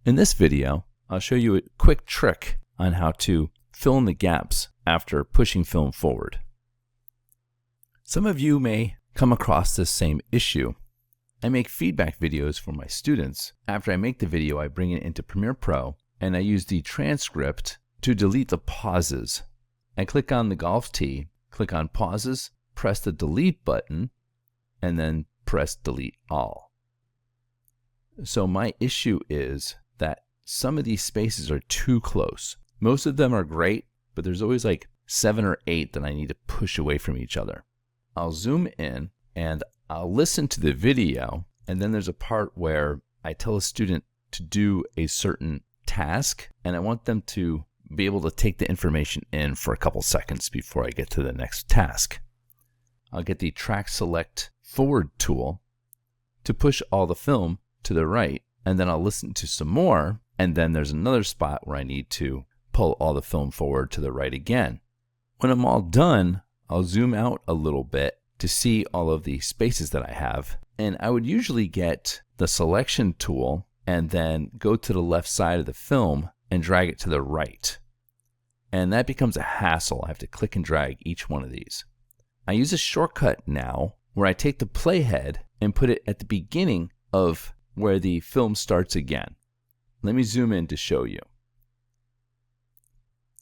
In this video, I'll show you a quick trick on how to fill in the gaps after pushing film forward. Some of you may come across this same issue. I make feedback videos for my students. After I make the video, I bring it into Premiere Pro and I use the transcript to delete the pauses. I click on the golf tee, click on pauses, press the delete button, and then press delete all. So my issue is that some of these spaces are too close. Most of them are great, but there's always like 7 or 8 that I need to push away from each other. I'll zoom in and I'll listen to the video, and then there's a part where I tell a student to do a certain task, and I want them to be able to take the information in for a couple seconds before I get to the next task. I'll get the Track Select Forward tool to push all the film to the right, and then I'll listen to some more, and then there's another spot where I need to pull all the film forward to the right again. When I'm all done, I'll zoom out a little bit to see all of the spaces that I have, and I would usually get the selection tool and then go to the left side of the film and drag it to the right. And that becomes a hassle. I have to click and drag each one of these. I use a shortcut now where I take the playhead and put it at the beginning of where the film starts again. Let me zoom in to show you.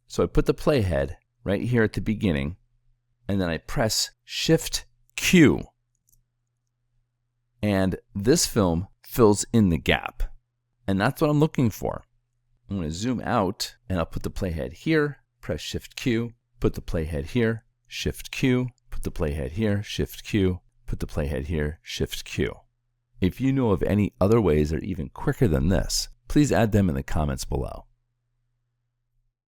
So I put the playhead right here at the beginning, and then I press Shift Q. And this film fills in the gap. And that's what I'm looking for. I'm going to zoom out and I'll put the playhead here, press Shift Q, put the playhead here, Shift Q, put the playhead here, Shift Q, put the playhead here, Shift Q. If you know of any other ways that are even quicker than this, please add them in the comments below.